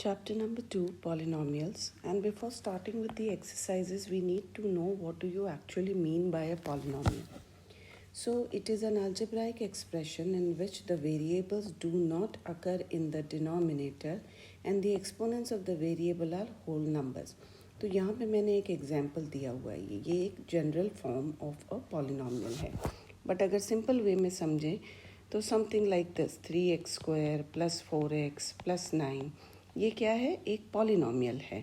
Chapter number 2, Polynomials. And before starting with the exercises, we need to know what do you actually mean by a polynomial. So it is an algebraic expression in which the variables do not occur in the denominator and the exponents of the variable are whole numbers. तो यहाँ पे मैंने एक example दिया हुआ है, ये एक general form of a polynomial है. बट अगर सिंपल वे में समझें तो something like this 3x² + 4x + 9 ये क्या है, एक पॉलिनॉमियल है.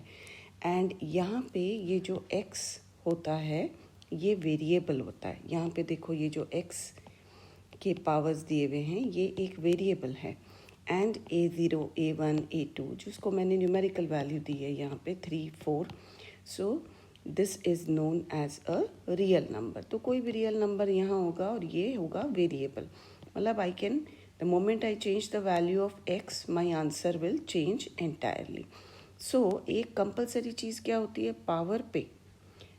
एंड यहाँ पे ये जो x होता है ये वेरिएबल होता है. यहाँ पे देखो ये जो x के पावर्स दिए हुए हैं ये एक वेरिएबल है. एंड a0 a1 a2 जिसको मैंने न्यूमेरिकल वैल्यू दी है यहाँ पे 3 4. So this is known as a real number. तो कोई भी रियल नंबर यहाँ होगा और ये होगा वेरिएबल. मतलब I can the moment I change the value of x my answer will change entirely. So एक कंपलसरी चीज़ क्या होती है, पावर पे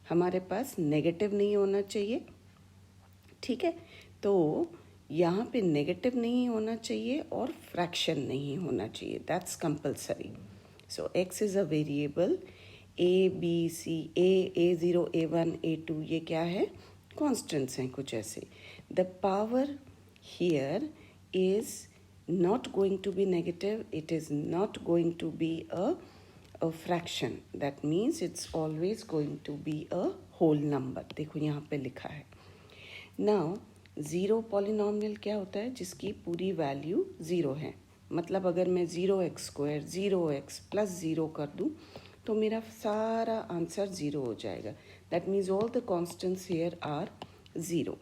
हमारे पास नेगेटिव नहीं होना चाहिए. ठीक है, तो यहाँ पे नेगेटिव नहीं होना चाहिए और फ्रैक्शन नहीं होना चाहिए. That's compulsory. So x is a variable. a b c a0 a1 a2 ये क्या है, कॉन्स्टेंट्स हैं कुछ ऐसे. The power here is not going to be negative, it is not going to be a fraction. That means it's always going to be a whole number. देखो यहाँ पे लिखा है. Now ज़ीरो पॉलिनॉमियल क्या होता है, जिसकी पूरी वैल्यू ज़ीरो है. मतलब अगर मैं 0x² 0x + 0 कर दूँ तो मेरा सारा आंसर ज़ीरो हो जाएगा. That means all the constants here are zero.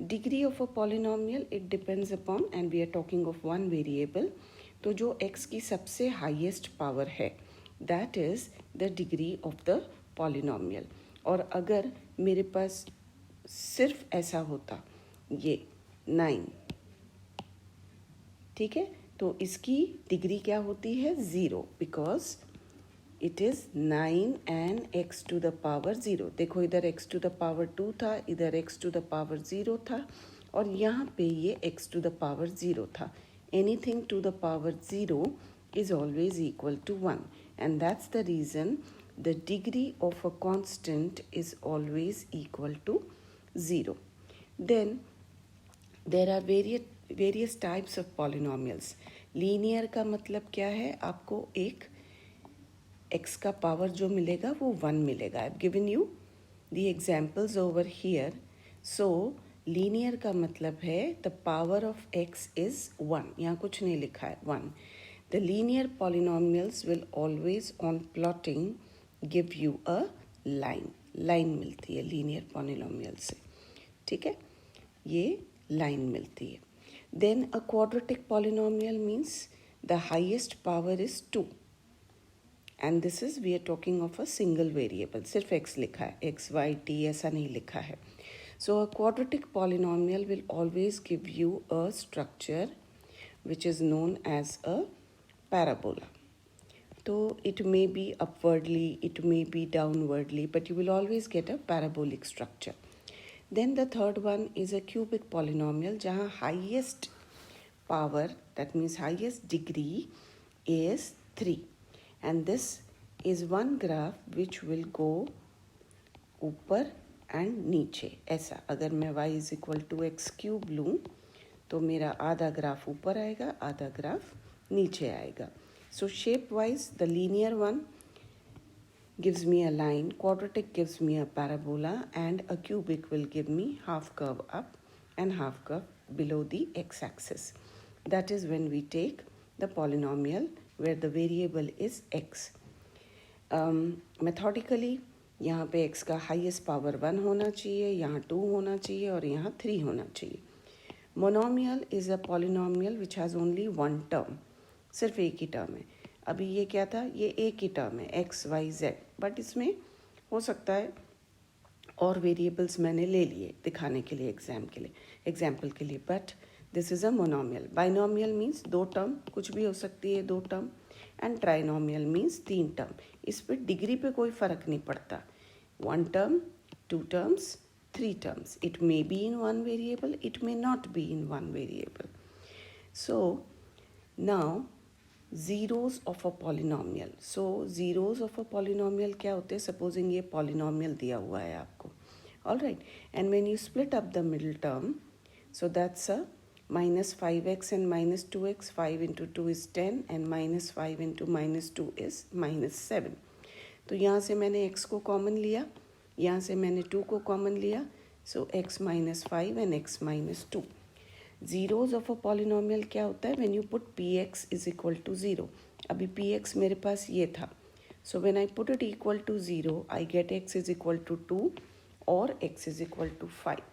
Degree of a polynomial it depends upon, and we are talking of one variable. तो जो x की सबसे हाईएस्ट पावर है that is the degree of the polynomial. और अगर मेरे पास सिर्फ ऐसा होता ये 9, ठीक है, तो इसकी डिग्री क्या होती है, zero. Because it is 9 and x to the power 0. देखो इधर x to the power 2 था, इधर x to the power 0 था और यहाँ पे ये x to the power 0 था. Anything to the power 0 is always equal to 1, and that's the reason the degree of a constant is always equal to 0. Then there are various types of polynomials. Linear का मतलब क्या है, आपको एक x का power जो मिलेगा वो 1 मिलेगा. I have given you the examples over here. So linear का मतलब है the power of x is 1. यहाँ कुछ नहीं लिखा है, 1. The linear polynomials will always on plotting give you a line. Line मिलती है लीनियर पॉलिनॉमियल से. ठीक है, ये लाइन मिलती है. Then a quadratic polynomial means the highest power is 2. And this is we are talking of a single variable. सिर्फ x लिखा है, x y t ऐसा नहीं लिखा है. So a quadratic polynomial will always give you a structure which is known as a parabola. तो it may be upwardly, it may be downwardly, but you will always get a parabolic structure. Then the third one is a cubic polynomial जहाँ highest power, that means highest degree is 3. And this is one graph which will go ऊपर and नीचे. ऐसा अगर मैं y is equal to x³ लूँ तो मेरा आधा ग्राफ ऊपर आएगा, आधा ग्राफ नीचे आएगा. सो shape wise the linear one gives me a line, quadratic gives me a parabola, and a cubic will give me half curve up and half curve below the x-axis. That is when we take the polynomial where the variable is x. Methodically यहाँ पे x का highest power 1 होना चाहिए, यहाँ 2 होना चाहिए और यहाँ 3 होना चाहिए. Monomial is a polynomial which has only one term. सिर्फ एक ही टर्म है. अभी ये क्या था, ये एक ही टर्म है x y z, बट इसमें हो सकता है और वेरिएबल्स मैंने ले लिए दिखाने के लिए, एग्जाम्पल के लिए. But this is a monomial. Binomial means 2 term, कुछ भी हो सकती है 2 term. And trinomial means 3 term. इस पर डिग्री पे कोई फ़र्क नहीं पड़ता. 1 term, 2 terms, 3 terms. It may be in 1 variable, it may not be in 1 variable. So now zeros of a polynomial. So zeros of a polynomial क्या होते हैं? सपोजिंग ये पॉलिनोमियल दिया हुआ है आपको. All right, and when you split up the middle term, so that's a minus 5x and minus 2x. 5 into 2 is 10 and minus 5 into minus 2 is minus 7. तो यहाँ से मैंने x को कॉमन लिया, यहाँ से मैंने 2 को कॉमन लिया. So x minus 5 and x minus 2. Zeros of a polynomial क्या होता है? When you put px is equal to zero. अभी px मेरे पास ये था. So when I put it equal to zero, I get x is equal to 2 और x is equal to 5.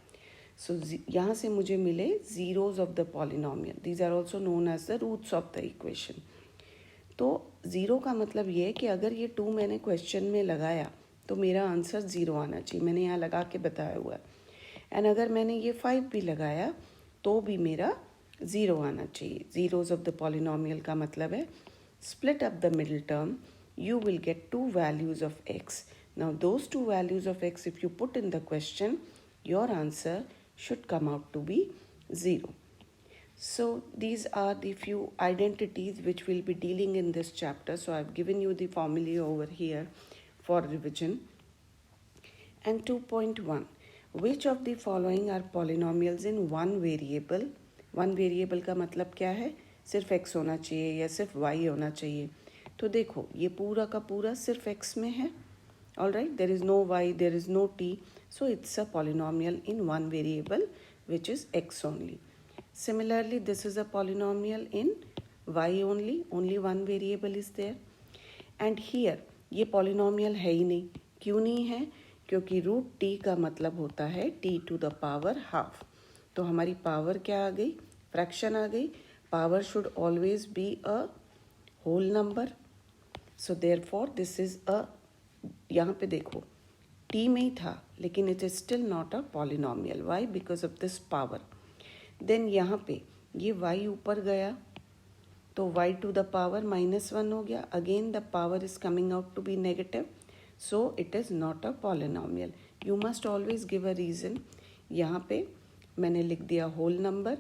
So यहाँ से मुझे मिले zeros of the polynomial. These are also known as the roots of the equation. तो zero का मतलब ये है कि अगर ये 2 मैंने क्वेश्चन में लगाया तो मेरा आंसर 0 आना चाहिए. मैंने यहाँ लगा के बताया हुआ है. एंड अगर मैंने ये 5 भी लगाया तो भी मेरा 0 आना चाहिए. ज़ीरोज़ ऑफ द पॉलिनोमियल का मतलब है split up the middle term, you will get two values of x. Now those two values of x, if you put in the question, your answer should come out to be 0. So these are the few identities which we'll be dealing in this chapter. So I've given you the formulae over here for revision. And 2.1, which of the following are polynomials in one variable? One variable का मतलब क्या है? सिर्फ x होना चाहिए या सिर्फ y होना चाहिए? तो देखो ये पूरा का पूरा सिर्फ x में है. All right, there is no y, there is no t, so it's a polynomial in one variable which is x only. Similarly this is a polynomial in y only, only one variable is there. And here ये polynomial है ही नहीं. क्यों नहीं है? क्योंकि root t का मतलब होता है t to the power half. तो हमारी पावर क्या आ गई? फ्रैक्शन आ गई. Power should always be a whole number. So therefore this is a, यहाँ पे देखो t में ही था लेकिन it is still not a polynomial. Why? Because of this power. Then यहाँ पे ये y ऊपर गया तो y टू द पावर -1 हो गया. Again the power is coming out to be negative, so it is not a polynomial. You must always give a reason. यहाँ पे मैंने लिख दिया होल नंबर,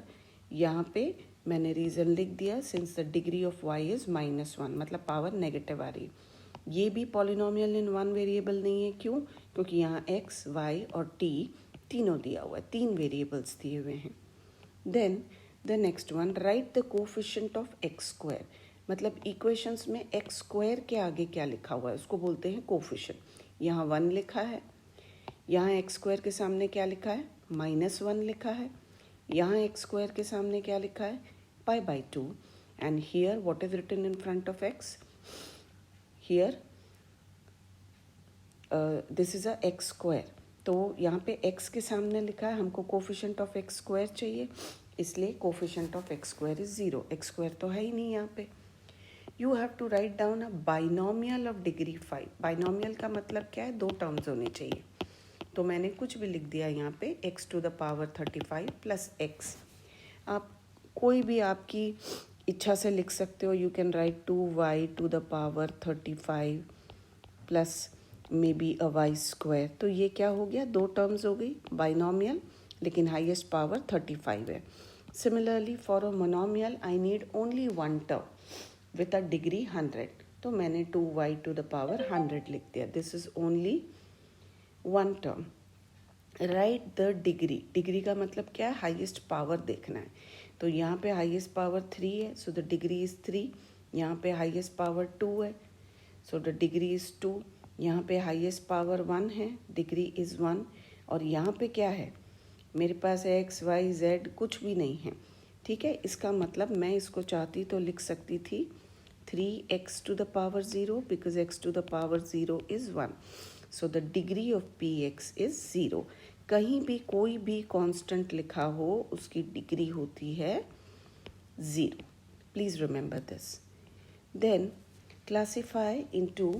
यहाँ पे मैंने रीज़न लिख दिया since the degree of y is -1, मतलब पावर नेगेटिव आ रही. ये भी पॉलिनोमियल इन वन वेरिएबल नहीं है. क्यों? क्योंकि यहाँ x, y और t तीनों दिया हुआ है, 3 वेरिएबल्स दिए हुए हैं. Then the next one, right the coefficient of x square. मतलब इक्वेशंस में x स्क्वायर के आगे क्या लिखा हुआ है उसको बोलते हैं कोफिशिएंट. यहाँ 1 लिखा है, यहाँ x स्क्वायर के सामने क्या लिखा है? -1 लिखा है. यहाँ x स्क्वायर के सामने क्या लिखा है? π/2. And here what is written in front of x? Here this is a x square. तो यहाँ पे x के सामने लिखा है, हमको कोफिशिएंट ऑफ x स्क्वायर चाहिए, इसलिए coefficient of x square is 0. x square तो है ही नहीं यहाँ पे. You have to write down a binomial of degree 5. Binomial का मतलब क्या है? 2 टर्म्स होने चाहिए. तो मैंने कुछ भी लिख दिया यहाँ पे x to the power 35 plus x. आप कोई भी आपकी इच्छा से लिख सकते हो. You can write 2y to the power 35 plus may be a y square. तो ये क्या हो गया? 2 टर्म्स हो गई. बाइनोमियल लेकिन हाईएस्ट पावर 35 है. Similarly for a monomial I need only 1 term with a degree 100. तो मैंने 2y टू द पावर 100 लिख दिया. This is only 1 term. Right the degree. Degree का मतलब क्या है? हाईएस्ट पावर देखना है. तो यहाँ पे हाईएस्ट पावर 3 है, सो द डिग्री इज़ 3. यहाँ पे हाईएस्ट पावर 2 है, सो द डिग्री इज़ 2. यहाँ पे हाईएस्ट पावर 1 है, डिग्री इज़ 1. और यहाँ पे क्या है? मेरे पास x, y, z कुछ भी नहीं है. ठीक है, इसका मतलब मैं इसको चाहती तो लिख सकती थी 3x to the power 0 because x to the power 0 is 1. So the degree of px is 0. कहीं भी कोई भी कांस्टेंट लिखा हो उसकी डिग्री होती है 0. Please remember this. Then classify into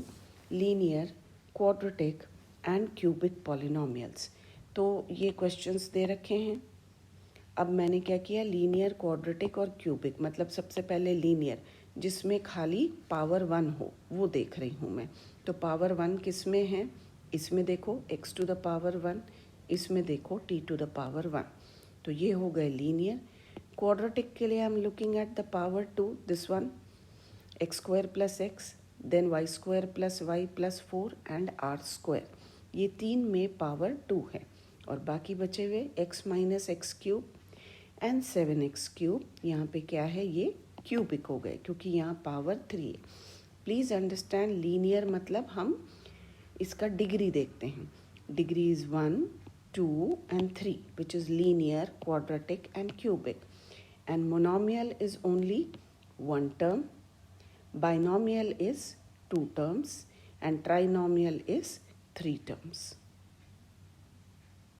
linear, quadratic and cubic polynomials. तो ये क्वेश्चंस दे रखे हैं. अब मैंने क्या किया? लीनियर, क्वाड्रेटिक और क्यूबिक. मतलब सबसे पहले लीनियर जिसमें खाली पावर 1 हो वो देख रही हूँ मैं. तो पावर 1 किस में है? इसमें देखो x टू द पावर 1, इसमें देखो t टू द पावर 1. तो ये हो गए लीनियर. क्वाड्रेटिक के लिए I am looking at the power 2, this one x square plus x, then y square plus y plus 4 and r square. ये 3 में पावर 2 है और बाकी बचे हुए x minus x cube and 7x cube, यहाँ पे क्या है, ये क्यूबिक हो गए क्योंकि यहाँ पावर 3 है. प्लीज़ अंडरस्टैंड, लीनियर मतलब हम इसका डिग्री देखते हैं. Degree is 1, 2 and 3 which is linear, quadratic and cubic. And monomial is only one term, binomial is 2 terms and trinomial is 3 terms.